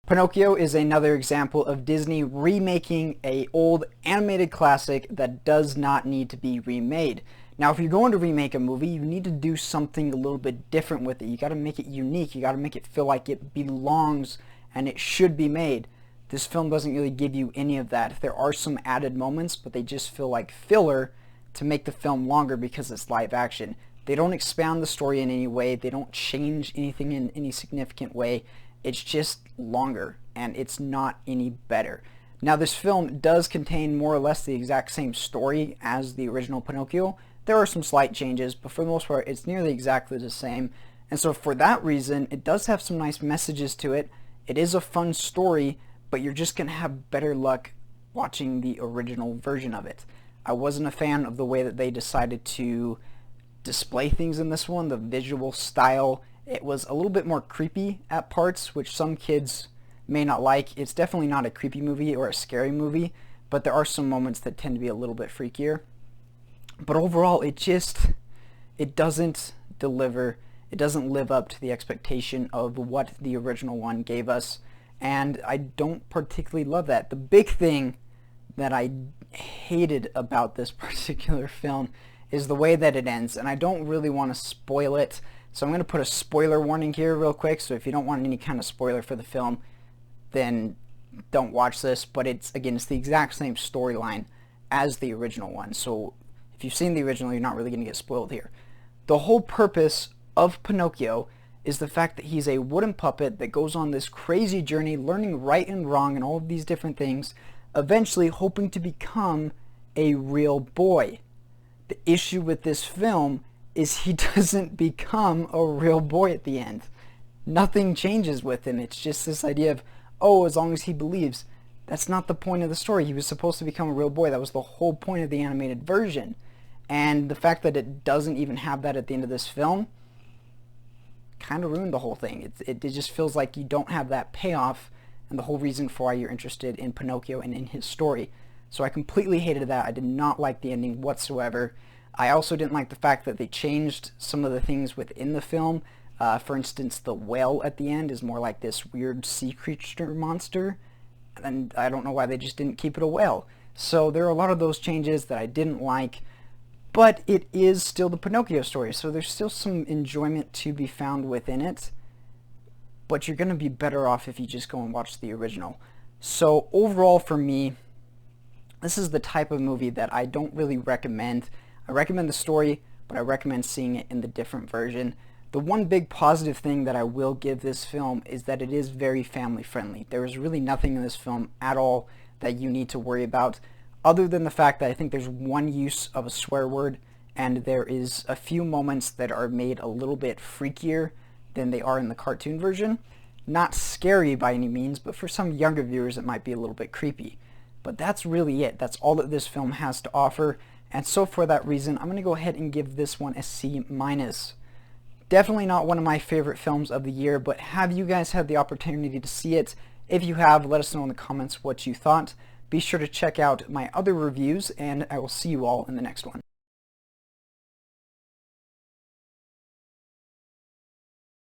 Pinocchio is another example of Disney remaking a old animated classic that does not need to be remade. Now, if you're going to remake a movie, you need to do something a little bit different with it. You got to make it unique. You got to make it feel like it belongs and it should be made. This film doesn't really give you any of that. There are some added moments, but they just feel like filler to make the film longer because it's live action. They don't expand the story in any way. They don't change anything in any significant way. It's just longer, and it's not any better. Now, this film does contain more or less the exact same story as the original Pinocchio. There are some slight changes, but for the most part, it's nearly exactly the same. And so for that reason, it does have some nice messages to it. It is a fun story, but you're just going to have better luck watching the original version of it. I wasn't a fan of the way that they decided to display things in this one, the visual style. It was a little bit more creepy at parts, which some kids may not like. It's definitely not a creepy movie or a scary movie, but there are some moments that tend to be a little bit freakier. But overall, it doesn't deliver. It doesn't live up to the expectation of what the original one gave us, and I don't particularly love that. The big thing that I hated about this particular film is the way that it ends, and I don't really want to spoil it. So I'm going to put a spoiler warning here real quick, so if you don't want any kind of spoiler for the film, then don't watch this. But it's the exact same storyline as the original one. So if you've seen the original, you're not really going to get spoiled here. The whole purpose of Pinocchio is the fact that he's a wooden puppet that goes on this crazy journey, learning right and wrong and all of these different things, eventually hoping to become a real boy. The issue with this film is he doesn't become a real boy at the end. Nothing changes with him. It's just this idea of, oh, as long as he believes. That's not the point of the story. He was supposed to become a real boy. That was the whole point of the animated version. And the fact that it doesn't even have that at the end of this film kind of ruined the whole thing. It just feels like you don't have that payoff and the whole reason for why you're interested in Pinocchio and in his story. So I completely hated that. I did not like the ending whatsoever. I also didn't like the fact that they changed some of the things within the film. For instance, the whale at the end is more like this weird sea creature monster, and I don't know why they just didn't keep it a whale. So there are a lot of those changes that I didn't like, but it is still the Pinocchio story, so there's still some enjoyment to be found within it, but you're going to be better off if you just go and watch the original. So overall for me, this is the type of movie that I don't really recommend. I recommend the story, but I recommend seeing it in the different version. The one big positive thing that I will give this film is that it is very family friendly. There is really nothing in this film at all that you need to worry about, other than the fact that I think there's one use of a swear word, and there is a few moments that are made a little bit freakier than they are in the cartoon version. Not scary by any means, but for some younger viewers it might be a little bit creepy. But that's really it. That's all that this film has to offer. And so for that reason, I'm going to go ahead and give this one a C-. Definitely not one of my favorite films of the year, but have you guys had the opportunity to see it? If you have, let us know in the comments what you thought. Be sure to check out my other reviews, and I will see you all in the next one.